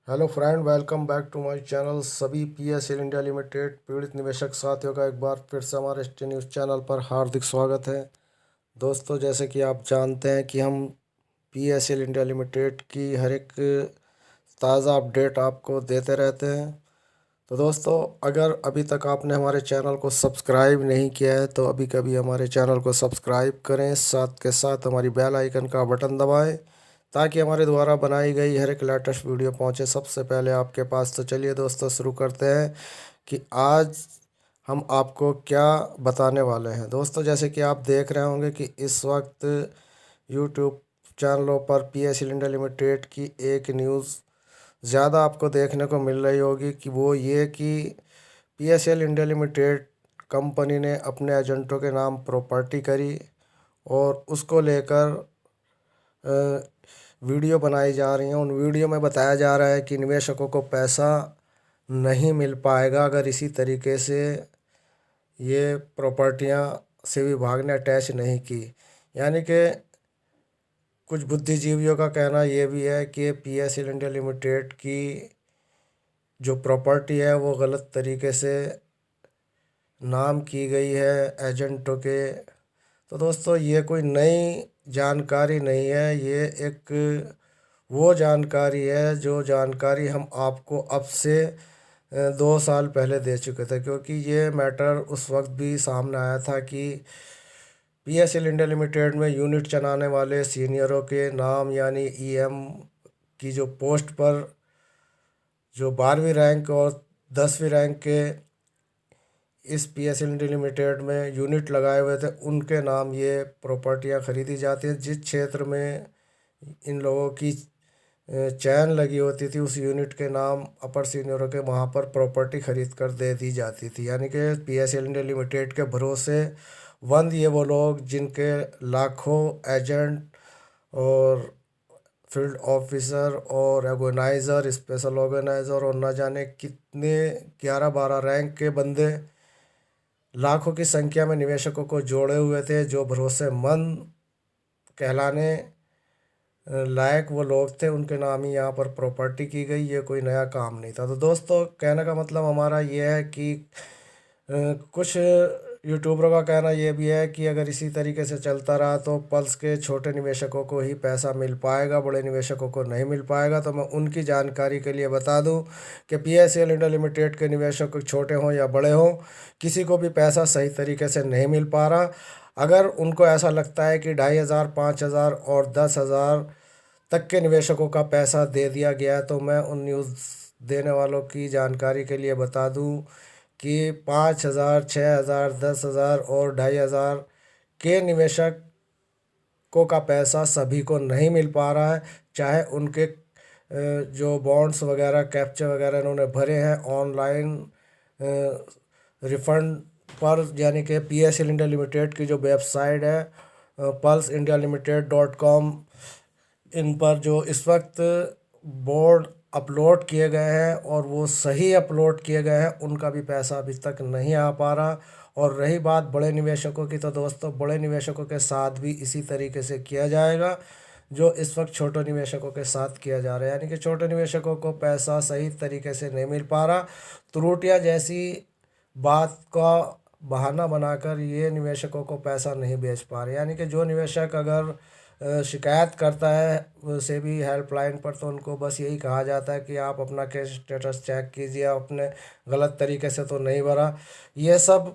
Hello friend, welcome back to my channel. सभी PSL India limited पीड़ित निवेशक साथियों का एक बार फिर से हमारे एसटी न्यूज़ चैनल पर हार्दिक स्वागत है। दोस्तों, जैसे कि आप जानते हैं कि हम पीएसएल इंडिया लिमिटेड की हर एक ताज़ा अपडेट आपको देते रहते हैं। तो दोस्तों, अगर अभी तक आपने हमारे चैनल को सब्सक्राइब नहीं किया है तो अभी कभी हमारे चैनल को सब्सक्राइब करें, साथ के साथ हमारी बेल आइकन का बटन दबाएं ताकि हमारे द्वारा बनाई गई हर एक लेटेस्ट वीडियो पहुंचे सबसे पहले आपके पास। तो चलिए दोस्तों, शुरू करते हैं कि आज हम आपको क्या बताने वाले हैं। दोस्तों, जैसे कि आप देख रहे होंगे कि इस वक्त यूट्यूब चैनलों पर पीएसएल इंडिया लिमिटेड की एक न्यूज़ ज़्यादा आपको देखने को मिल रही होगी कि वो ये कि पीएसएल इंडिया लिमिटेड कंपनी ने अपने एजेंटों के नाम प्रॉपर्टी करी और उसको लेकर वीडियो बनाई जा रही हैं। उन वीडियो में बताया जा रहा है कि निवेशकों को पैसा नहीं मिल पाएगा अगर इसी तरीके से ये प्रॉपर्टियां सेबी विभाग ने अटैच नहीं की। यानी कि कुछ बुद्धिजीवियों का कहना ये भी है कि पीएसएल इंडिया लिमिटेड की जो प्रॉपर्टी है वो गलत तरीके से नाम की गई है एजेंटों के। तो दोस्तों, ये कोई नई जानकारी नहीं है, ये एक वो जानकारी है जो जानकारी हम आपको अब से 2 साल पहले दे चुके थे, क्योंकि ये मैटर उस वक्त भी सामने आया था कि पीएसएल इंडिया लिमिटेड में यूनिट चलाने वाले सीनियरों के नाम यानी ईएम की जो पोस्ट पर जो 12वीं रैंक और 10वीं रैंक के इस पीएसएल इंडिया लिमिटेड में यूनिट लगाए हुए थे, उनके नाम ये प्रॉपर्टियां खरीदी जाती हैं। जिस क्षेत्र में इन लोगों की चैन लगी होती थी उस यूनिट के नाम अपर सीनियरों के वहाँ पर प्रॉपर्टी खरीद कर दे दी जाती थी। यानी कि पीएसएल इंडिया लिमिटेड के भरोसे बंद ये वो लोग जिनके लाखों एजेंट और फील्ड ऑफिसर और ऑर्गेनाइज़र, स्पेशल ऑर्गेनाइज़र और न जाने कितने 11-12 रैंक के बंदे लाखों की संख्या में निवेशकों को जोड़े हुए थे, जो भरोसेमंद कहलाने लायक वो लोग थे, उनके नाम ही यहाँ पर प्रॉपर्टी की गई। ये कोई नया काम नहीं था। तो दोस्तों, कहने का मतलब हमारा ये है कि कुछ यूट्यूबरों का कहना ये भी है कि अगर इसी तरीके से चलता रहा तो पल्स के छोटे निवेशकों को ही पैसा मिल पाएगा, बड़े निवेशकों को नहीं मिल पाएगा। तो मैं उनकी जानकारी के लिए बता दूं कि पीएसएल इंडिया लिमिटेड के निवेशक छोटे हों या बड़े हों, किसी को भी पैसा सही तरीके से नहीं मिल पा रहा। अगर उनको ऐसा लगता है कि 2,500, 5,000 और 10,000 तक के निवेशकों का पैसा दे दिया गया है, तो मैं उन न्यूज़ देने वालों की जानकारी के लिए बता दूं कि 5,000, 6,000, 10,000 और 2,500 के निवेशकों का पैसा सभी को नहीं मिल पा रहा है। चाहे उनके जो बॉन्ड्स वगैरह, कैप्चर वगैरह इन्होंने भरे हैं ऑनलाइन रिफंड पर, यानी कि पीएसएल इंडिया लिमिटेड की जो वेबसाइट है pulseindialimited.com, इन पर जो इस वक्त बोर्ड अपलोड किए गए हैं और वो सही अपलोड किए गए हैं, उनका भी पैसा अभी तक नहीं आ पा रहा। और रही बात बड़े निवेशकों की, तो दोस्तों, बड़े निवेशकों के साथ भी इसी तरीके से किया जाएगा जो इस वक्त छोटे निवेशकों के साथ किया जा रहा है। यानी कि छोटे निवेशकों को पैसा सही तरीके से नहीं मिल पा रहा। त्रुटियां जैसी बात का बहाना बनाकर ये निवेशकों को पैसा नहीं बेच पा रहे। यानी कि जो निवेशक अगर शिकायत करता है सेबी हेल्पलाइन पर, तो उनको बस यही कहा जाता है कि आप अपना कैश स्टेटस चेक कीजिए, आपने गलत तरीके से तो नहीं भरा। ये सब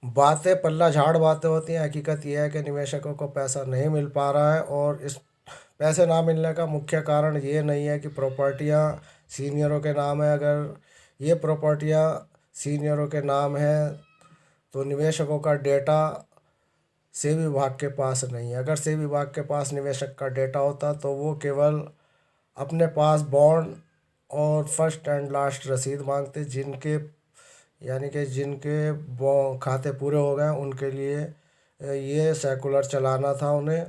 बातें पल्ला झाड़ बातें होती हैं। हकीकत यह है कि निवेशकों को पैसा नहीं मिल पा रहा है, और इस पैसे ना मिलने का मुख्य कारण ये नहीं है कि प्रॉपर्टियां सीनियरों के नाम है। अगर ये प्रॉपर्टियां सीनियरों के नाम है तो निवेशकों का डेटा सेबी विभाग के पास नहीं है। अगर सेबी विभाग के पास निवेशक का डेटा होता तो वो केवल अपने पास बॉन्ड और फर्स्ट एंड लास्ट रसीद मांगते, जिनके यानी कि जिनके खाते पूरे हो गए उनके लिए ये सर्कुलर चलाना था उन्हें।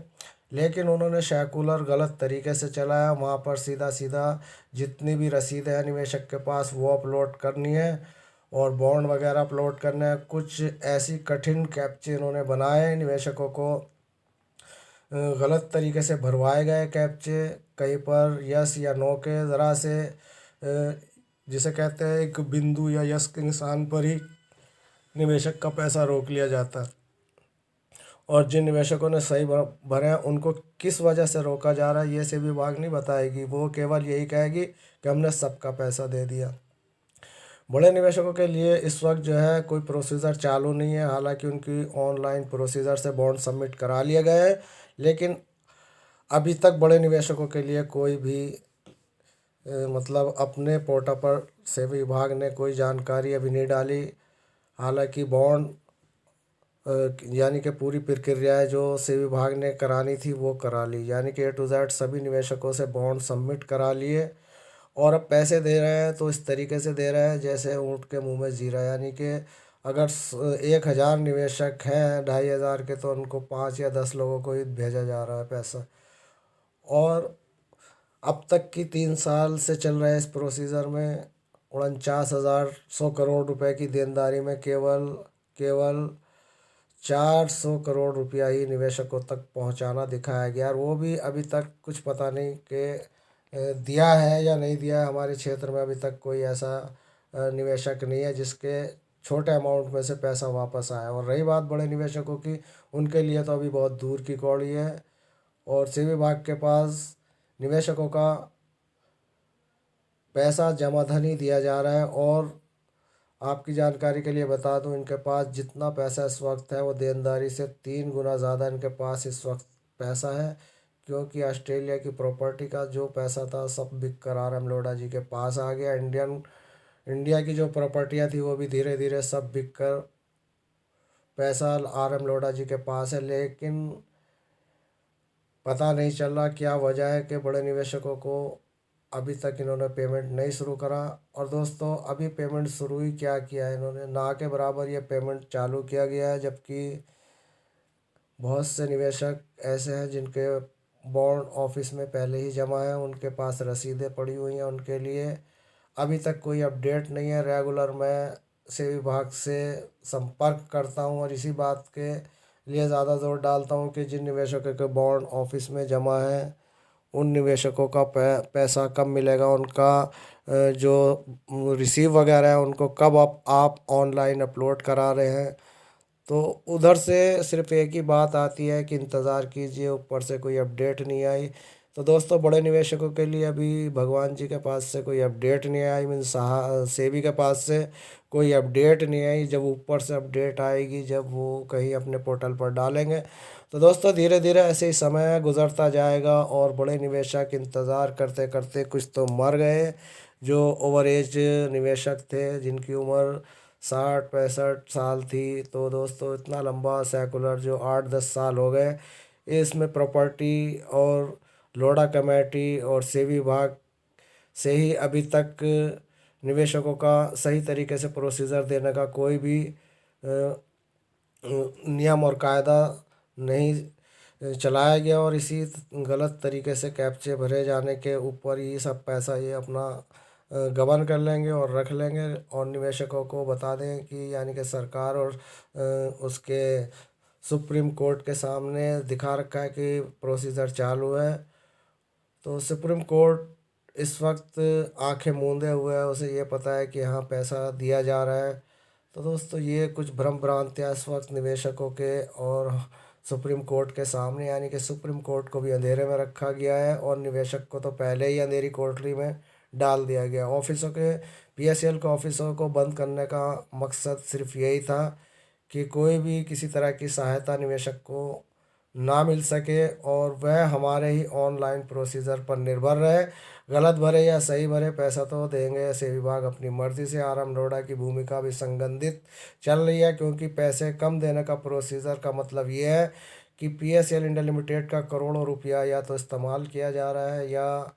लेकिन उन्होंने सर्कुलर गलत तरीके से चलाया। वहाँ पर सीधा सीधा जितनी भी रसीदें हैं निवेशक के पास वो अपलोड करनी है और बॉन्ड वगैरह अपलोड करने हैं। कुछ ऐसी कठिन कैप्चे इन्होंने बनाए निवेशकों को गलत तरीके से भरवाए गए कैप्चे, कहीं पर यस या नो के ज़रा से जिसे कहते हैं एक बिंदु या यस के निशान पर ही निवेशक का पैसा रोक लिया जाता है। और जिन निवेशकों ने सही भरे हैं उनको किस वजह से रोका जा रहा है ये सेबी विभाग नहीं बताएगी, वो केवल यही कहेगी कि हमने सबका पैसा दे दिया। बड़े निवेशकों के लिए इस वक्त जो है कोई प्रोसीजर चालू नहीं है, हालांकि उनकी ऑनलाइन प्रोसीजर से बॉन्ड सबमिट करा लिए गए हैं, लेकिन अभी तक बड़े निवेशकों के लिए कोई भी मतलब अपने पोर्टल पर सेबी विभाग ने कोई जानकारी अभी नहीं डाली। हालांकि बॉन्ड यानी कि पूरी प्रक्रियाएं जो सेबी विभाग ने करानी थी वो करा ली, यानी कि A to Z सभी निवेशकों से बॉन्ड सबमिट करा लिए। और अब पैसे दे रहे हैं तो इस तरीके से दे रहे हैं जैसे ऊँट के मुंह में जीरा, यानी कि अगर 1,000 निवेशक हैं 2,500 के, तो उनको 5 या 10 लोगों को ही भेजा जा रहा है पैसा। और अब तक की 3 साल से चल रहे इस प्रोसीजर में 49,100 करोड़ रुपए की देनदारी में केवल केवल 400 करोड़ रुपया ही निवेशकों तक पहुंचाना दिखाया गया, और वो भी अभी तक कुछ पता नहीं कि दिया है या नहीं दिया है। हमारे क्षेत्र में अभी तक कोई ऐसा निवेशक नहीं है जिसके छोटे अमाउंट में से पैसा वापस आया। और रही बात बड़े निवेशकों की, उनके लिए तो अभी बहुत दूर की कौड़ी है, और सेबी विभाग के पास निवेशकों का पैसा जमा धन ही दिया जा रहा है। और आपकी जानकारी के लिए बता दूं, इनके पास जितना पैसा इस वक्त है वो देनदारी से 3 गुना ज़्यादा इनके पास इस वक्त पैसा है, क्योंकि ऑस्ट्रेलिया की प्रॉपर्टी का जो पैसा था सब बिक कर RM लोढ़ा जी के पास आ गया। इंडिया की जो प्रॉपर्टियाँ थी वो भी धीरे धीरे सब बिक कर पैसा RM लोढ़ा जी के पास है, लेकिन पता नहीं चल रहा क्या वजह है कि बड़े निवेशकों को अभी तक इन्होंने पेमेंट नहीं शुरू करा। और दोस्तों अभी पेमेंट शुरू ही क्या किया है इन्होंने, ना के बराबर ये पेमेंट चालू किया गया है, जबकि बहुत से निवेशक ऐसे हैं जिनके बॉन्ड ऑफिस में पहले ही जमा है, उनके पास रसीदें पड़ी हुई हैं, उनके लिए अभी तक कोई अपडेट नहीं है। रेगुलर मैं सेबी विभाग से संपर्क करता हूं और इसी बात के लिए ज़्यादा जोर डालता हूं कि जिन निवेशकों के बॉन्ड ऑफिस में जमा है उन निवेशकों का पैसा कब मिलेगा, उनका जो रिसीव वगैरह है उनको कब आप ऑनलाइन अपलोड करा रहे हैं। तो उधर से सिर्फ एक ही बात आती है कि इंतज़ार कीजिए, ऊपर से कोई अपडेट नहीं आई। तो दोस्तों बड़े निवेशकों के लिए अभी भगवान जी के पास से कोई अपडेट नहीं आई, मीन सेबी के पास से कोई अपडेट नहीं आई। जब ऊपर से अपडेट आएगी, जब वो कहीं अपने पोर्टल पर डालेंगे, तो दोस्तों धीरे धीरे ऐसे ही समय गुजरता जाएगा और बड़े निवेशक इंतज़ार करते करते कुछ तो मर गए। जो ओवर एज निवेशक थे जिनकी उम्र 60-65 साल थी, तो दोस्तों इतना लंबा सेकुलर जो 8-10 साल हो गए, इसमें प्रॉपर्टी और लोढ़ा कमेटी और सेबी विभाग से ही अभी तक निवेशकों का सही तरीके से प्रोसीजर देने का कोई भी नियम और कायदा नहीं चलाया गया, और इसी गलत तरीके से कैप्चे भरे जाने के ऊपर ही सब पैसा ये अपना गबन कर लेंगे और रख लेंगे, और निवेशकों को बता दें कि यानी कि सरकार और उसके सुप्रीम कोर्ट के सामने दिखा रखा है कि प्रोसीजर चालू है। तो सुप्रीम कोर्ट इस वक्त आंखें मूंदे हुए है, उसे ये पता है कि हाँ पैसा दिया जा रहा है। तो दोस्तों ये कुछ भ्रम भ्रांतियाँ इस वक्त निवेशकों के और सुप्रीम कोर्ट के सामने, यानी कि सुप्रीम कोर्ट को भी अंधेरे में रखा गया है और निवेशक को तो पहले ही अंधेरी कोठरी में डाल दिया गया। ऑफिसों के PSL के ऑफिसों को बंद करने का मकसद सिर्फ यही था कि कोई भी किसी तरह की सहायता निवेशक को ना मिल सके, और वह हमारे ही ऑनलाइन प्रोसीजर पर निर्भर रहे। गलत भरे या सही भरे पैसा तो देंगे ऐसे विभाग अपनी मर्जी से। RM लोढ़ा की भूमिका भी संगठित चल रही है, क्योंकि पैसे कम देने का प्रोसीजर का मतलब ये है कि PSL इंडिया लिमिटेड का करोड़ों रुपया या तो इस्तेमाल किया जा रहा है, या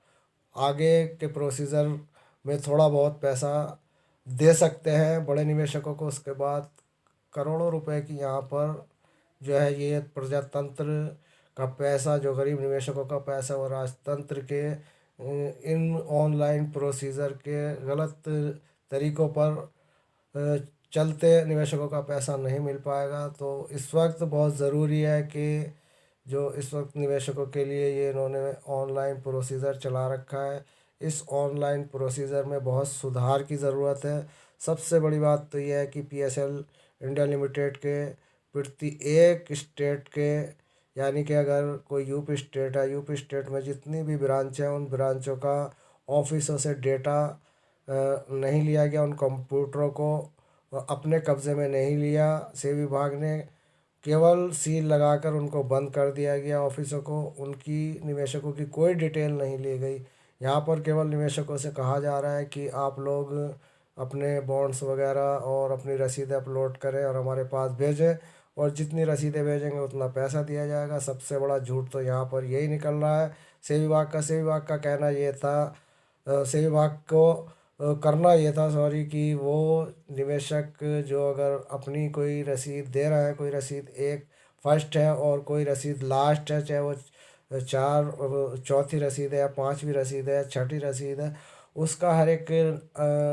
आगे के प्रोसीजर में थोड़ा बहुत पैसा दे सकते हैं बड़े निवेशकों को, उसके बाद करोड़ों रुपए की यहाँ पर जो है ये प्रजातंत्र का पैसा, जो गरीब निवेशकों का पैसा और राजतंत्र के इन ऑनलाइन प्रोसीजर के गलत तरीक़ों पर चलते निवेशकों का पैसा नहीं मिल पाएगा। तो इस वक्त बहुत ज़रूरी है कि जो इस वक्त निवेशकों के लिए ये इन्होंने ऑनलाइन प्रोसीजर चला रखा है। इस ऑनलाइन प्रोसीजर में बहुत सुधार की ज़रूरत है। सबसे बड़ी बात तो यह है कि पीएसएल इंडिया लिमिटेड के प्रति एक स्टेट के, यानी कि अगर कोई यूपी स्टेट है, यूपी स्टेट में जितनी भी ब्रांच हैं उन ब्रांचों का ऑफिसों से डेटा नहीं लिया गया, उन कंप्यूटरों को अपने कब्ज़े में नहीं लिया। सेवा विभाग ने केवल सील लगाकर उनको बंद कर दिया गया ऑफिसों को, उनकी निवेशकों की कोई डिटेल नहीं ली गई। यहाँ पर केवल निवेशकों से कहा जा रहा है कि आप लोग अपने बॉन्ड्स वगैरह और अपनी रसीदें अपलोड करें और हमारे पास भेजें, और जितनी रसीदें भेजेंगे उतना पैसा दिया जाएगा। सबसे बड़ा झूठ तो यहाँ पर यही निकल रहा है सेवा विभाग का कहना ये था, सेवा विभाग को करना ये था, सॉरी, कि वो निवेशक जो अगर अपनी कोई रसीद दे रहा है, कोई रसीद एक फर्स्ट है और कोई रसीद लास्ट है, चाहे वो चार चौथी रसीद है या पांचवी रसीद है या छठी रसीद है, उसका हर एक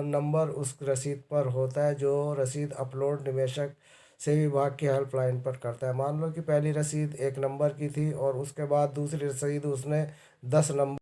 नंबर उस रसीद पर होता है जो रसीद अपलोड निवेशक से विभाग की हेल्पलाइन पर करता है। मान लो कि पहली रसीद 1 नंबर की थी और उसके बाद दूसरी रसीद उसने 10 नंबर